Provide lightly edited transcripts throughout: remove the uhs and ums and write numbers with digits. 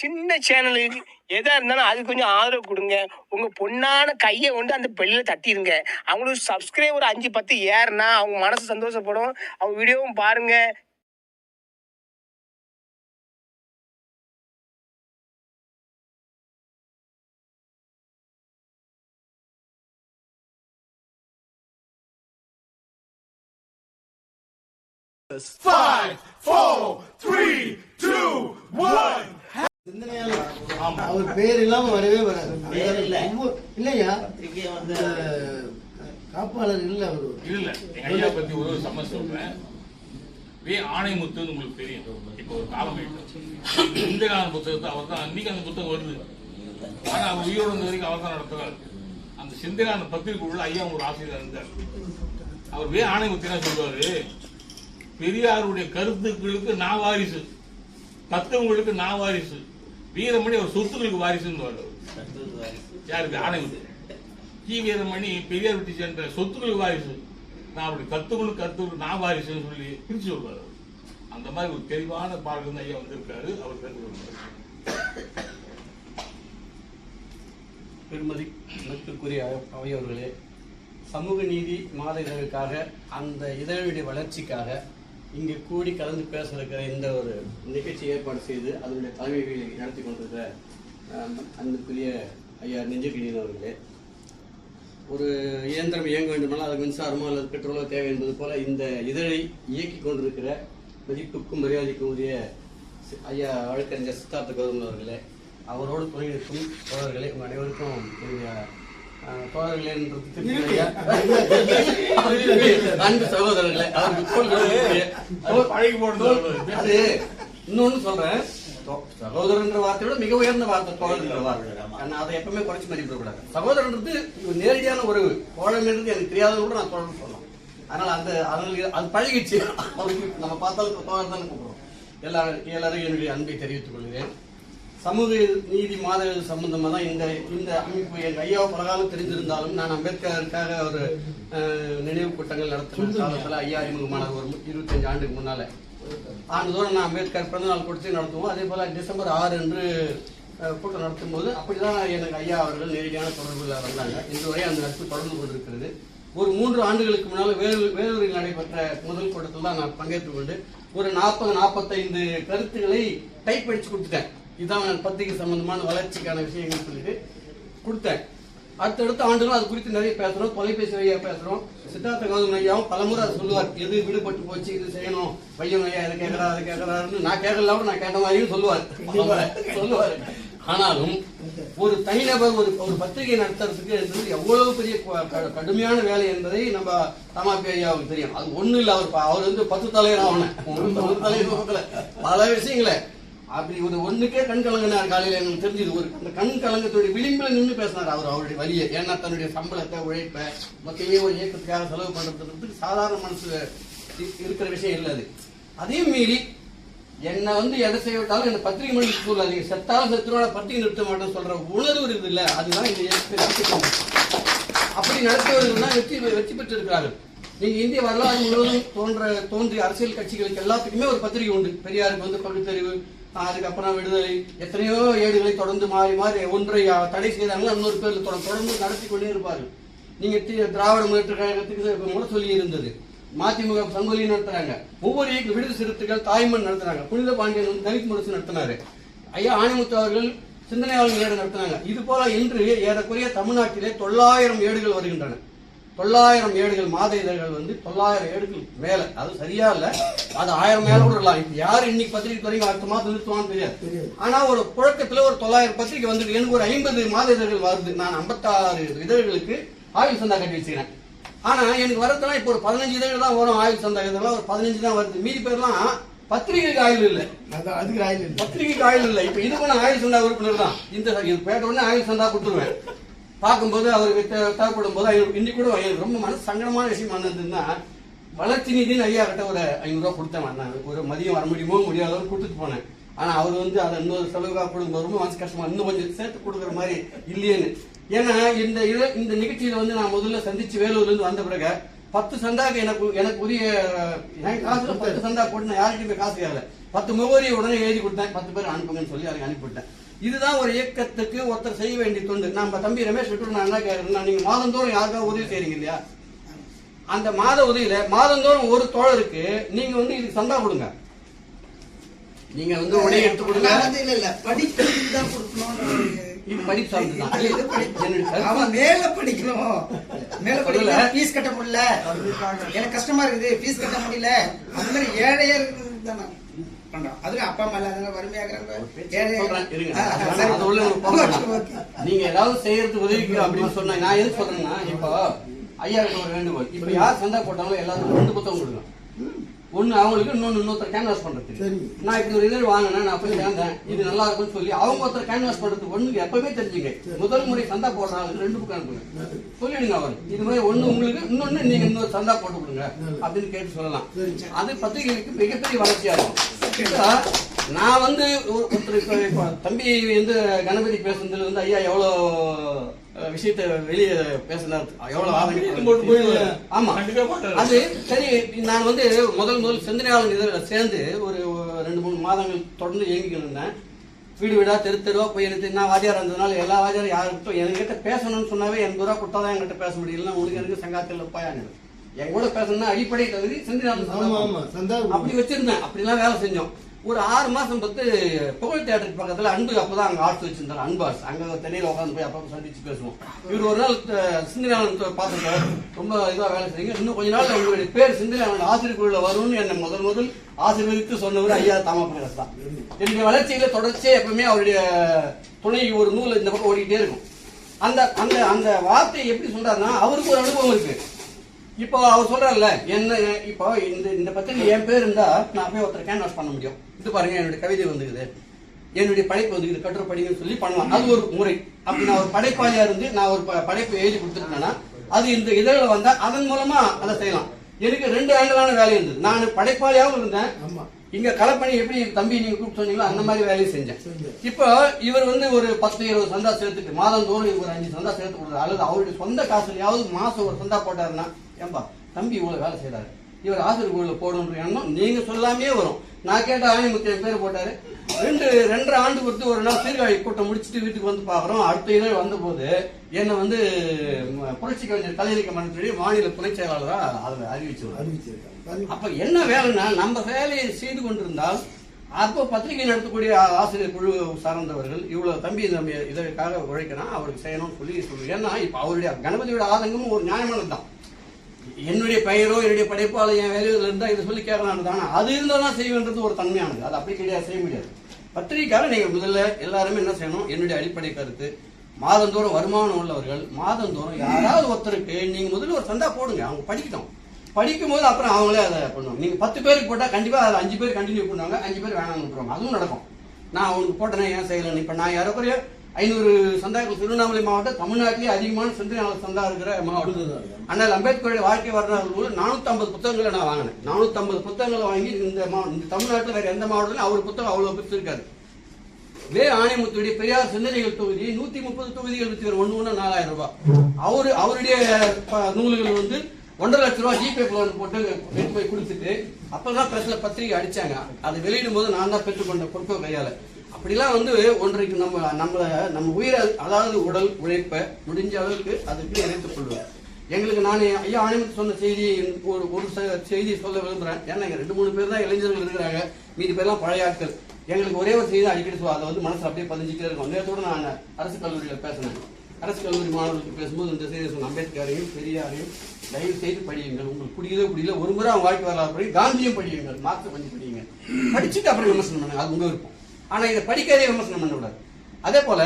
சின்ன சேனலுக்கு எதா இருந்தாலும் அது கொஞ்சம் ஆதரவு கொடுங்க. உங்க பொண்ணான கையை கொண்டு அந்த பெல்லில் தட்டிடுங்க. அவங்களுக்கு சப்ஸ்கிரைபர் 5 10 ஏறுனா அவங்க மனசு சந்தோஷப்படும். அவங்க வீடியோவும் பாருங்க. Five, 4, 3, 2, 1. அவர் பேர் இல்லாம வரவே வராது. இல்லையா காப்பாளர் இல்ல அவரு இல்ல. எங்க ஐயா பத்தி ஒரு சம்ம சொல்றேன். ஆணைமுத்து உங்களுக்கு தெரியும். இப்போ ஒரு காலம் இந்த கால புத்தகத்தை அவர் தான் அன்னைக்கு அந்த புத்தகம் வருது. ஆனா அவர் உயிரோடு இருந்த வரைக்கும் அவர் தான் நடத்துறாரு. அந்த சிந்தகான பத்திரிகைக்குள்ள ஐயா ஒரு ஆசிரியர் இருந்தார். அவர் ஆணைமுத்து என்ன சொல்றாரு, பெரியாருடைய கருத்துக்களுக்கு நான் வாரிசு, தத்துவங்களுக்கு நான் வாரிசு, வீரமணி அவர் சொத்துக்களுக்கு வாரிசுன்னு யாருக்கு ஆணைமுத்து. வீரமணி பெரியார் விட்டு சென்ற சொத்துக்களுக்கு வாரிசு, நான் அப்படி கருத்துக்களுக்கு நான் வாரிசுன்னு சொல்லி பிரிச்சு சொல்றாரு. அந்த மாதிரி ஒரு தெளிவான பாடல் ஐயா வந்திருக்காரு. அவர் பெருமதி மதிப்பிற்குரிய அவையவர்களே, சமூக நீதி மாத இதழுக்காக அந்த இதழுடைய வளர்ச்சிக்காக இங்கே கூடி கலந்து பேச இருக்கிற இந்த ஒரு நிகழ்ச்சி ஏற்பாடு செய்து அதனுடைய தலைமைகளை நடத்தி கொண்டிருக்கிற அன்புக்குரிய ஐயா நெஞ்சுக்கிணியன் அவர்களே, ஒரு இயந்திரம் இயங்க வேண்டுமானால் அது மின்சாரமோ அல்லது பெட்ரோலோ தேவை என்பது போல இந்த இதழை இயக்கி கொண்டிருக்கிற மதிப்புக்கும் மரியாதைக்கும் உரிய ஐயா வழக்கறிஞர் சித்தார்த்த கௌதம் அவர்களே, அவரோடு துணை நிற்கும் தோழர்களே, உங்கள் அனைவருக்கும் அன்பு சகோதரர்களே, அது இன்னொன்னு சொல்றேன், சகோதரன்ற வார்த்தையோட மிக உயர்ந்த வார்த்தை தோழர் வார்த்தை. அதை எப்பவுமே குறைச்சி மதிப்பிடக்கூடாது. சகோதரன்றது நேரடியான உறவு, தோழன்றது எனக்கு தெரியாத கூட நான் தோழன் சொல்லலாம். அதனால அது பழகிடுச்சு. அவருக்கு நம்ம பார்த்தாலும் தோழர் தான் கூப்பிடுறோம். எல்லாரும் என்னுடைய அன்பை தெரிவித்துக் கொள்கிறேன். சமூக நீதி மாத சம்பந்தமா தான் இந்த அமைப்பு எங்க ஐயாவை பலகாலம் தெரிஞ்சிருந்தாலும் நான் அம்பேத்கருக்காக ஒரு நினைவு கூட்டங்கள் நடத்தின காலத்துல ஐயா அறிமுகமான ஒரு 25 ஆண்டுக்கு முன்னால ஆண்டுதோறும் நான் அம்பேத்கர் பிறந்தநாள் கொடுத்து நடத்துவோம். அதே போல டிசம்பர் 6 அன்று கூட்டம் நடத்தும் போது அப்படிதான் எனக்கு ஐயா அவர்கள் நேரடியான தொடர்புல வந்தாங்க. இன்று வரை அந்த நட்பு தொடர்ந்து கொண்டிருக்கிறது. ஒரு 3 ஆண்டுகளுக்கு முன்னால் வேலூரில் நடைபெற்ற முதல் கூட்டத்தில் தான் நான் பங்கேற்றுக் கொண்டு ஒரு 40-45 கருத்துக்களை டைப் அடிச்சு கொடுத்துட்டேன். இதான் பத்திரிகை சம்பந்தமான வளர்ச்சிக்கான விஷயங்கள் சொல்லிட்டு கொடுத்தேன். அடுத்தடுத்த ஆண்டுகளும் அது குறித்து நிறைய பேசுறோம், தொலைபேசி வழியா பேசுறோம். சித்தார்த்த கௌதம் ஐயாவும் பலமுறை அதை சொல்லுவார், எது விடுபட்டு போச்சு, இது செய்யணும், பையன் ஐயா இதை கேட்கறாரு அதை கேட்கறாருன்னு. நான் கேட்கலாம், நான் கேட்ட மாதிரியும் சொல்லுவார். ஆனாலும் ஒரு தனிநபர் ஒரு பத்திரிகை நடத்துறதுக்கு எவ்வளவு பெரிய கடுமையான வேலை என்பதை நம்ம தமாபி ஐயாவுக்கு தெரியும். அது ஒண்ணு இல்ல, அவர் வந்து 10 தலைவர் ஆகணும், பல விஷயங்களை அப்படி ஒரு ஒண்ணுக்கே கண் கலங்கினார். காலையில எனக்கு தெரிஞ்சது அந்த கண் கலங்கத்துடைய விளிம்பில் நின்று பேசினார் அவருடைய வழியை. ஏன்னா தன்னுடைய சம்பளத்தை உழைப்ப மொத்தமே ஒரு இயக்கத்துக்காக செலவு பண்றதுக்கு சாதாரண மனசு இருக்கிற விஷயம் இல்லை அது. அதையும் மீறி என்னை எதை செய்ய விட்டாலும் என்ன பத்திரிகை மொழி சொல்லாதீங்க, செத்தாலும் செத்துருவான பத்திரிகை நிறுத்த மாட்டேன்னு சொல்ற உணர்வு இருக்குது இல்ல, அதுதான் இந்த அப்படி நடத்தியவர்கள் வெற்றி பெற்று இருக்கிறார்கள். நீங்க இந்திய வரலாறு முழுவதும் தோன்றிய அரசியல் கட்சிகளுக்கு எல்லாத்துக்குமே ஒரு பத்திரிகை உண்டு. பெரியாருக்கு பகுத்தறிவு, அதுக்கப்புறம் விடுதலை, எத்தனையோ ஏடுகளை தொடர்ந்து மாறி மாறி ஒன்றை தடை செய்தாங்களா இன்னொரு பேர்ல தொடர்ந்து நடத்தி கொண்டே இருப்பார்கள். நீங்க திராவிட முன்னேற்ற கழகத்துக்கு முறை சொல்லி இருந்தது, மதிமுக சங்கொலி நடத்துறாங்க, ஒவ்வொரு விடுதலை சிறுத்தைகள் தாய்மண் நடத்துறாங்க, புனித பாண்டியன் தலித் முரசு நடத்தினாரு, ஐயா ஆணைமுத்து அவர்கள் சிந்தனையாளர்கள் ஏடு நடத்தினாங்க. இது போல இன்று ஏறக்குறைய தமிழ்நாட்டிலே 900 ஏடுகள் வருகின்றன. 900 ஏடுகள், மாத இதழ்கள் 900 ஏடுகள் மேல. அது சரியா இல்ல, அது 1000 மேல கூட இருக்கலாம். யாரு இன்னைக்கு பத்திரிகை துறைங்க அடுத்த மாதம் நிறுத்துவான்னு தெரியாது. ஆனா ஒரு புழக்கத்துல ஒரு 900 பத்திரிகை வந்துட்டு எனக்கு ஒரு 50 மாத இதழ்கள் வருது. நான் 56 இதழ்களுக்கு ஆயுள் சந்தா கட்டி வச்சுக்கிறேன். ஆனா எனக்கு வரதுனா இப்ப ஒரு 15 இதழ்கள் தான் வரும். ஆயுள் சந்தா இதெல்லாம் ஒரு 15 தான் வருது. மீதி பேர்லாம் பத்திரிகைக்கு ஆயுள் இல்ல, அதுக்கு ஆயுள் இல்லை, பத்திரிகைக்கு ஆயுள் இல்லை. இப்ப இதுக்கு நான் ஆயுள் சந்தா உறுப்பினர் தான். இந்த பேட்ட உடனே ஆயுள் சந்தா கொடுத்துருவேன். பார்க்கும்போது அவருக்கு தேவைப்படும் போது இன்னைக்கு கூட ரொம்ப மனசு சங்கடமான விஷயம் இருந்ததுன்னா, வளர்ச்சி நிதினு ஐயா கிட்ட ஒரு 500 ரூபா கொடுத்தேன். ஒரு மதியம் வர முடியுமோ முடியாதவரை கொடுத்துட்டு போனேன். ஆனா அவர் அதை இன்னொரு செலவுக்காக கொடுக்கும்போது ரொம்ப மனசு கஷ்டமா, இன்னும் கொஞ்சம் சேர்த்து கொடுக்குற மாதிரி இல்லையேன்னு. ஏன்னா இந்த நிகழ்ச்சியில நான் முதல்ல சந்திச்சு வேலூர்ல இருந்து வந்த பிறகு 10 சந்தாக்கு எனக்கு உரிய என் காசுல 10 சந்தா போட்டு நான் யார்கிட்டயுமே காசு கேட்கல. 10 முகவரியை உடனே எழுதி கொடுத்தேன். 10 பேர் அனுப்புங்கன்னு சொல்லி அதை அனுப்பிவிட்டேன். இதுதான் ஒரு இயக்கத்துக்கு ஒருத்தர் செய்ய வேண்டிய தொண்டு. நம்ம தம்பி ரமேஷ் விட்டு நான் என்ன கேட்கறேன்னா, நீங்க மாதந்தோறும் யாருக்காவது உதவி செய்றீங்க இல்லையா? அந்த மாத உதவியில மாதந்தோறும் ஒரு தோழருக்கு நீங்க வந்து இதுக்கு சந்தா கொடுங்க. நீங்க வந்து உடனே எடுத்து கொடுங்க. இல்ல படிக்கிறதுக்கு தான் கொடுக்கணும். இது படிப்பு சார்ந்துதான். அவன் மேல படிக்கணும். மேல படிக்கல ஃபீஸ் கட்ட முடியல, எனக்கு கஷ்டமா இருக்குது, ஃபீஸ் கட்ட முடியல. அந்த மாதிரி ஏழையா இருக்குது தானே பண்றான். அதுக்கு அப்பா அம்மா இல்லாதவங்க வறுமையாக்குறாங்க. நீங்க ஏதாவது செய்யறது உதவிக்கு அப்படின்னு சொன்னா நான் எது சொல்றேன்னா, இப்போ ஐயா ஒரு வேண்டுகோள். இப்ப யார் சந்தா போட்டாலும் எல்லாருக்கும் 2 புத்தகம் கொடுங்க. ஒண்ணு அவங்களுக்கு, இன்னொருத்தர் கேன்வாஸ் பண்றதுக்கு. நான் இப்படி ஒரு இதழ் வாங்கினேன், நான் போய் சேர்ந்தேன், இது நல்லா இருக்குன்னு சொல்லி அவங்க ஒருத்தர் கேன்வாஸ் பண்றதுக்கு. ஒண்ணு எப்பவுமே தெரிஞ்சுங்க, முதல் முறை சந்தா போடுறாங்க 2 புக் அனுப்புங்க சொல்லிடுங்க. அவர் இது மாதிரி ஒண்ணு உங்களுக்கு, இன்னொன்னு நீங்க இன்னொரு சந்தா போட்டு கொடுங்க அப்படின்னு கேட்டு சொல்லலாம். அது பத்திரிகைகளுக்கு மிகப்பெரிய வளர்ச்சியா இருக்கும். நான் வந்து ஒருத்தர் தம்பி வந்து கணபதி பேசுனதுல வந்து ஐயா எவ்வளவு விஷயத்த வெளியே பேசினார், எவ்வளவு. ஆமா, அது சரி. நான் வந்து முதல் சிந்தனையாளர் இதில் சேர்ந்து ஒரு 2-3 மாதங்கள் தொடர்ந்து இயங்கிக்கிட்டு இருந்தேன். வீடு வீடா தெருவா போய் எனக்கு நான் வாத்தியார் இருந்ததுனால எல்லா வாத்தியாரும் யாருக்கிட்டும் என்கிட்ட பேசணும்னு சொன்னாவே 80 ரூபா கொடுத்தாதான் என்கிட்ட பேச முடியல. உங்களுக்கு எனக்கு சங்காத்தில் போயாங்க என் கூட பேசணும்னா அடிப்படை தகுதி சிந்தனையாளர் அப்படி வச்சிருந்தேன். அப்படிலாம் வேலை செஞ்சோம். ஒரு 6 மாசம் பத்து புகழ் தியேட்டருக்கு பக்கத்துல அன்பு, அப்பதான் அங்க ஆர்ட்ஸ் வச்சிருந்தாரு அன்பாஸ். அங்க தண்ணியில உட்காந்து போய் அப்பப்ப சந்திச்சு பேசுவோம். இவர் ஒரு நாள் சிந்தனையாளன் பார்த்துட்டாரு, ரொம்ப இதுவா வேலை செய்யுங்க, இன்னும் கொஞ்ச நாள் உங்களுடைய பேர் சிந்தனையாளன் ஆசிரியர் குழுல வரும்னு என்னை முதல் ஆசீர்வதித்து சொன்னவர் ஐயா தாமப்பனரசு தான். என்னுடைய வளர்ச்சியில தொடர்ச்சியா எப்பவுமே அவருடைய துணை ஒரு நூல் இந்த பக்கம் ஓடிக்கிட்டே இருக்கும். அந்த அந்த அந்த வார்த்தையை எப்படி சொல்றாருன்னா, அவருக்கு ஒரு அனுபவம் இருக்கு. இப்போ அவர் சொல்றாருல்ல, என்ன இப்போ இந்த பத்திரிகை என் பேர் இருந்தா நான் போய் ஒருத்தர் கேன்வாஸ் பண்ண முடியும். இது பாருங்க என்னுடைய கவிதை வந்துக்குது, என்னுடைய படைப்பு வந்துக்குது, கட்டுரை படிங்கன்னு சொல்லி பண்ணலாம். அது ஒரு முறை. அப்படி நான் ஒரு படைப்பாளியா இருந்து நான் ஒரு படைப்பை எழுதி கொடுத்துருக்கேன்னா அது இந்த இதழில் வந்தா அதன் மூலமா அதை செய்யலாம். எனக்கு 2 ஆண்டுகளான வேலை இருந்தது. நான் படைப்பாளியாகவும் இருந்தேன், இங்க கலப்பணி எப்படி தம்பி நீங்க கூப்பிட்டு சொன்னீங்களோ அந்த மாதிரி வேலையும் செஞ்சேன். இப்போ இவர் வந்து ஒரு 10-20 சந்தா சேர்த்துட்டு மாதந்தோறும் ஒரு 5 சந்தா சேர்த்து கொடுக்குறாரு. அல்லது அவருடைய சொந்த காசுலையாவது மாசம் ஒரு சந்தா போட்டாருன்னா, ஏன்பா தம்பி இவ்வளவு வேலை செய்யறாரு, இவர் ஆசிரியர் குழுல போடணுன்ற எண்ணம் நீங்க சொல்லாமே வரும். நான் கேட்ட ஆணைமுத்து பேர் போட்டாரு. 2.5 ஆண்டு கொடுத்து ஒரு நாள் சீர்காழி கூட்டம் முடிச்சுட்டு வீட்டுக்கு வந்து பாக்குறோம். அடுத்த இதழ் வந்த போது என்னை வந்து புரட்சி கவிஞர் கலைஞர் மன்றத்துடைய மாநில துணை செயலாளரா அதுல அறிவிச்சிருக்காங்க. அப்ப என்ன வேலைன்னா, நம்ம வேலையை செய்து கொண்டிருந்தால் அப்போ பத்திரிகை நடத்தக்கூடிய ஆசிரியர் குழு சார்ந்தவர்கள் இவ்வளவு தம்பி நம்ம இதற்காக உழைக்கிறான், அவருக்கு செய்யணும்னு சொல்லி ஏன்னா இப்ப அவருடைய கணபதியோட ஆதங்கமும் ஒரு நியாயமானது தான். என்னுடைய பெயரோ என்னுடைய படைப்பாளர் என் வேலையில் இருந்தா இதை சொல்லி கேட்கலான்னு தானே, அது இருந்தால்தான் செய்வேன்றது ஒரு தன்மையானது. அது அப்படி கிடையாது, செய்ய முடியாது. பத்திரிகைக்காக நீங்க முதல்ல எல்லாருமே என்ன செய்யணும், என்னுடைய அடிப்படை கருத்து, மாதந்தோறும் வருமானம் உள்ளவர்கள் மாதந்தோறும் யாராவது ஒருத்தருக்கு நீங்க முதல்ல ஒரு சந்தா போடுங்க. அவங்க படிக்கட்டும், படிக்கும் போது அப்புறம் அவங்களே அதை பண்ணுவாங்க. நீங்க 10 பேருக்கு போட்டா கண்டிப்பா அதை 5 பேர் கண்டினியூ பண்ணுவாங்க, 5 பேர் வேணாம்னு விட்டுருவாங்க. அதுவும் நடக்கும். நான் அவனுக்கு போட்டேனே ஏன் செய்யலன்னு. இப்ப நான் யாரோ 500 சந்தாக்கள் திருவண்ணாமலை மாவட்டம் தமிழ்நாட்டிலேயே அதிகமான சிந்தனையாளர் சந்தா இருக்கிற மாவட்டம். அண்ணல் அம்பேத்கருடைய வாழ்க்கை வரலாறு 450 புத்தகங்களை நான் வாங்கினேன். 450 புத்தகங்களை வாங்கி இந்த தமிழ்நாட்டில் வேற எந்த மாவட்டத்திலும் அவர் புத்தகம் அவ்வளவு பிரிச்சு இருக்காரு. ஆணைமுத்துடைய பெரியார் சிந்தனைகள் தொகுதி 130 தொகுதிகள் வச்சு 1 4,000 ரூபாய். அவருடைய நூல்கள் வந்து 1.5 லட்சம் ரூபாய் ஜிபே லோன் போட்டு எடுத்து போய் கொடுத்துட்டு அப்பதான் பிரஸ்ல பத்திரிகை அடிச்சாங்க. அதை வெளியிடும் போது நான் தான் பெற்றுக்கொண்ட பொறுப்பை கையால. அப்படிலாம் வந்து ஒன்றைக்கு நம்ம உயிரை, அதாவது உடல் உழைப்ப முடிஞ்ச அளவுக்கு அதுக்கு இணைத்துக் கொள்வேன். எங்களுக்கு நான் ஐயா ஆணையத்துக்கு சொன்ன செய்தி ஒரு செய்தி சொல்ல விரும்புறேன். ஏன்னா 2-3 பேர் தான் இளைஞர்கள் இருக்கிறாங்க, மீதி பேர்லாம் பழைய ஆட்கள். எங்களுக்கு ஒரே ஒரு செய்தி அடிக்கடி சொல்லுவோம், அதை வந்து மனசுல அப்படியே பதிஞ்சுட்டே இருக்கும். நேரத்தோடு நான் அரசு கல்லூரியில பேசினேன். அரசு கல்லூரி மாணவர்களுக்கு பேசும்போது இந்த செய்தி சொன்ன, அம்பேத்கரையும் பெரியாரையும் தயவு செய்து படியுங்கள். உங்களுக்கு பிடிக்கல ஒரு முறை அவங்க வாழ்க்கை வரலாறு படி, காந்தியும் படியுங்கள், மார்க்ஸ் கொஞ்சம் படியுங்க, படிச்சுட்டு அப்புறம் விமர்சனம் பண்ணுங்க, அது உங்க விருப்பம். ஆனா இதை படிக்காதே விமர்சனம் பண்ணக்கூடாது. அதே போல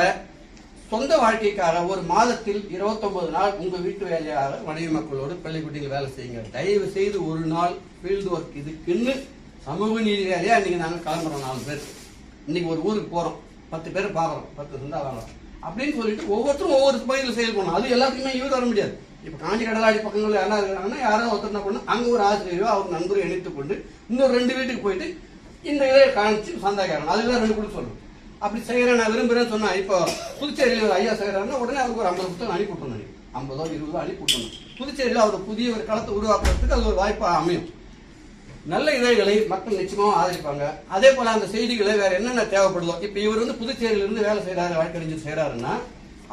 சொந்த வாழ்க்கைக்காக ஒரு மாதத்தில் 29 நாள் உங்க வீட்டு வேலையாக மனைவி மக்களோடு பிள்ளைக்குட்டிகள் வேலை செய்யுங்க. தயவு செய்து ஒரு நாள் ஃபீல்டு ஒர்க் இதுக்குன்னு சமூக நீதி வேலையா இன்னைக்கு நாங்கள் கிளம்புறோம். 4 பேர் இன்னைக்கு ஒரு ஊருக்கு போறோம், 10 பேர் பாக்குறோம், 10 சந்தா வாங்குறோம் அப்படின்னு சொல்லிட்டு ஒவ்வொருத்தரும் ஒவ்வொரு பகுதியில் செயல்படணும். அது எல்லாத்துக்குமே இவர் வர முடியாது. இப்ப காஞ்சி கடலாடி பக்கங்கள் யாரா இருக்கிறாங்கன்னா யாராவது ஒருத்தர் என்ன பண்ணணும், அங்க ஒரு ஆசிரியரோ அவர் நண்பரை இணைத்துக் கொண்டு இன்னொரு 2 வீட்டுக்கு போயிட்டு இந்த இதை காணிச்சு சந்தா கேட்கணும். அதுதான் 2 கூட சொல்லணும். அப்படி செய்யறேன் நான் விரும்புறேன்னு சொன்னா, இப்போ புதுச்சேரியில் ஒரு ஐயா செய்யறாருன்னா உடனே அவருக்கு ஒரு 50 புத்தகம் அனுப்பி விட்டணும். 50 20 அள்ளி கூட்டணும். புதுச்சேரியில் அவர் புதிய ஒரு களத்தை உருவாக்குறதுக்கு அது ஒரு வாய்ப்பாக அமையும். நல்ல இதழ்களை மக்கள் நிச்சயமாக ஆதரிப்பாங்க. அதே போல அந்த செய்திகளை வேற என்னென்ன தேவைப்படுதோ, இப்போ இவர் வந்து புதுச்சேரியிலிருந்து வேலை செய்யறாரு, வழக்கறிஞர் செய்யறாருன்னா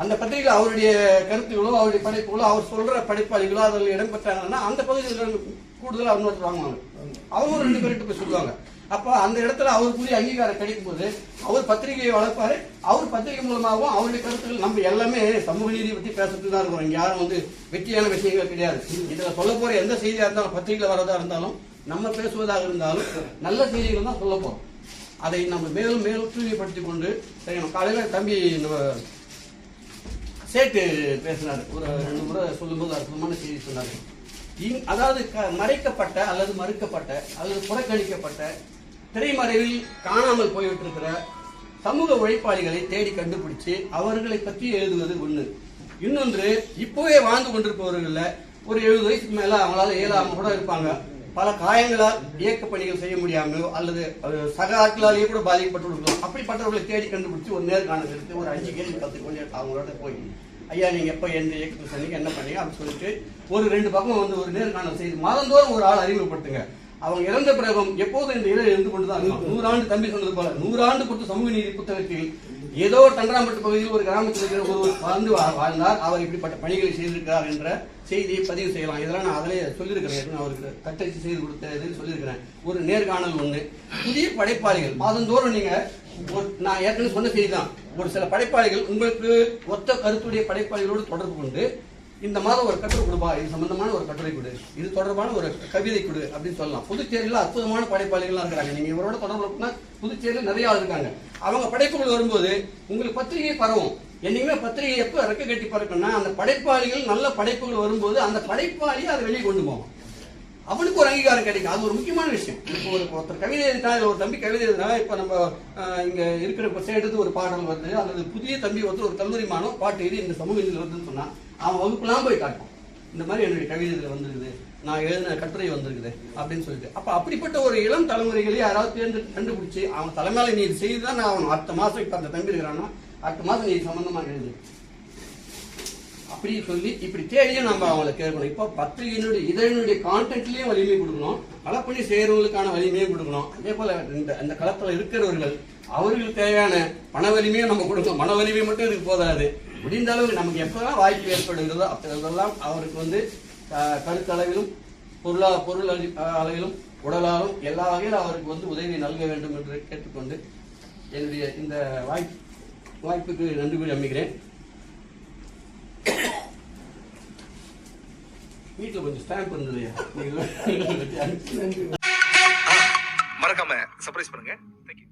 அந்த பத்திரிகையில் அவருடைய கருத்துகளோ அவருடைய படைப்புகளோ அவர் சொல்ற படைப்பாளிகளோ அதில் இடம்பெற்றாங்கன்னா அந்த பகுதியில் கூடுதலாக இன்னொருத்தர் வாங்குவாங்க. அவங்க 2 பேர்கிட்ட போய் சொல்லுவாங்க. அப்போ அந்த இடத்துல அவருக்குரிய அங்கீகாரம் கிடைக்கும் போது அவர் பத்திரிகையை வளர்ப்பாரு. அவர் பத்திரிகை மூலமாகவும் அவருடைய கருத்துக்கள் நம்ம எல்லாமே சமூக நீதியை பற்றி பேசிட்டு தான் இருக்கிறோம். இங்க யாரும் வந்து வெற்றியான விஷயங்கள் கிடையாது. இதுல சொல்ல போற எந்த செய்தியா இருந்தாலும், பத்திரிகையில் வரதா இருந்தாலும், நம்ம பேசுவதாக இருந்தாலும் நல்ல செய்திகள் தான் சொல்ல போறோம். அதை நம்ம மேலும் மேலும் தூய்மைப்படுத்திக் கொண்டு செய்யணும். காலையில தம்பி சேட்டு பேசினார், ஒரு 2 முறை சொல்லும்போது அற்புதமான செய்தி சொன்னார். அதாவது மறைக்கப்பட்ட அல்லது மறுக்கப்பட்ட அல்லது புறக்கணிக்கப்பட்ட திரைமறைவில் காணாமல் போய்விட்டிருக்கிற சமூக உழைப்பாளிகளை தேடி கண்டுபிடிச்சு அவர்களை பற்றி எழுதுவது ஒண்ணு. இன்னொன்று, இப்போவே வாழ்ந்து கொண்டிருப்பவர்கள் ஒரு 70 வயசுக்கு மேல அவங்களால இயலாம கூட இருப்பாங்க. பல காயங்களால் இயக்க பணிகள் செய்ய முடியாமலோ அல்லது சக ஆட்களாலேயே கூட பாதிக்கப்பட்டு இருக்கலாம். அப்படிப்பட்டவர்களை தேடி கண்டுபிடிச்சு ஒரு நேர்காணல் எடுத்து ஒரு 5 கேள்வி 10 கொண்டு அவங்களோட போய், ஐயா நீங்க எப்ப எந்த இயக்கத்தில் சொன்னீங்க, என்ன பண்ணீங்க அப்படின்னு சொல்லிட்டு ஒரு 2 பக்கம் வந்து ஒரு நேர்காணல் செய்து மாதந்தோறும் ஒரு ஆள் அறிமுகப்படுத்துங்க. அவங்க இறந்த பிறகும் எப்போதும் இந்த இடம் இருந்து கொண்டுதான் இருக்கும். 100 ஆண்டு தம்பி சொன்னது போல 100 ஆண்டு கொடுத்த சமூக நீதி புத்தகத்தில் ஏதோ ஒரு தண்டராம்பட்டு பகுதியில் ஒரு கிராமத்தில் இருக்கிற ஒருவர் வாழ்ந்து வாழ்ந்தார், அவர் இப்படிப்பட்ட பணிகளை செய்திருக்கிறார் என்ற செய்தியை பதிவு செய்யலாம். இதெல்லாம் நான் அதிலே சொல்லியிருக்கிறேன், அவருக்கு கட்டளை செய்து கொடுத்த சொல்லியிருக்கிறேன். ஒரு நேர்காணல் ஒண்ணு. புதிய படைப்பாளிகள் மாதந்தோறும் நீங்க நான் ஏற்கனவே சொன்ன செய்தி தான், ஒரு சில படைப்பாளிகள் உங்களுக்கு ஒத்த கருத்துடைய படைப்பாளிகளோடு தொடர்பு கொண்டு இந்த மாதம் ஒரு கட்டுரை கொடுப்பா, இது சம்பந்தமான ஒரு கட்டுரை கொடு, இது தொடர்பான ஒரு கவிதை கொடு அப்படின்னு சொல்லலாம். புதுச்சேரியில் அற்புதமான படைப்பாளிகள்லாம் இருக்கிறாங்க. நீங்க இவரோட தொடர்பு புதுச்சேரியில் நிறைய ஆள் இருக்காங்க. அவங்க படைப்புகள் வரும்போது உங்களுக்கு பத்திரிகை பரவும். என்னைக்குமே பத்திரிகை எப்ப ரெக்க கட்டி பறக்கும்னா அந்த படைப்பாளிகள் நல்ல படைப்புகள் வரும்போது அந்த படைப்பாளியை அதை வெளியே கொண்டு போவோம். அவனுக்கு ஒரு அங்கீகாரம் கிடைக்கும். அது ஒரு முக்கியமான விஷயம். இப்போ ஒருத்தர் கவிதை எழுதினா, ஒரு தம்பி கவிதை எழுதினா, இப்ப நம்ம இங்க இருக்கிற சேர்த்து ஒரு பாடல் வருது, அல்லது புதிய தம்பி ஒருத்தர் ஒரு கல்லூரி மாணவன் பாட்டு எழுதி இந்த சமூக இதில் வருதுன்னு சொன்னா அவன் வகுப்புலாம் போய் காட்டும், இந்த மாதிரி என்னுடைய கவிதை இதில் வந்திருக்குது, நான் எழுதின கட்டுரை வந்திருக்குது அப்படின்னு சொல்லிட்டு. அப்ப அப்படிப்பட்ட ஒரு இளம் தலைமுறைகளை யாராவது கண்டுபிடிச்சு அவன் தலைமையில நீ இது செய்துதான் நான் அவன் அடுத்த மாசம் இப்ப அந்த தம்பி இருக்கிறான்னா அடுத்த மாசம் நீ சம்பந்தமா எழுது அப்படி சொல்லி இப்படி தேடியும் நம்ம அவங்களை கேட்கணும். இப்போ பத்திரிகையினுடைய இதழினுடைய கான்டென்ட்லயும் வலிமை கொடுக்கணும், களப்பணி செய்யறவங்களுக்கான வலிமையும் கொடுக்கணும். அதே போல இந்த களத்துல இருக்கிறவர்கள் அவர்களுக்கு தேவையான பண வலிமையும் நம்ம கொடுக்கணும். மன வலிமை மட்டும் இதுக்கு போதாது. முடிந்த அளவுக்கு நமக்கு எப்பெல்லாம் வாய்ப்பு ஏற்படுகிறதோ அப்பெல்லாம் அவருக்கு வந்து கருத்தளவிலும் பொருள் அளவிலும் உடலாலும் எல்லா வகையிலும் அவருக்கு வந்து உதவி நல்க வேண்டும் என்று கேட்டுக்கொண்டு என்னுடைய இந்த வாய்ப்புக்கு நன்றி கூறி அமைக்கிறேன். வீட்டில் கொஞ்சம் ஸ்டாம்ப் இருந்தது, மறக்காம சர்ப்ரைஸ் பண்ணுங்க. தேங்க்யூ.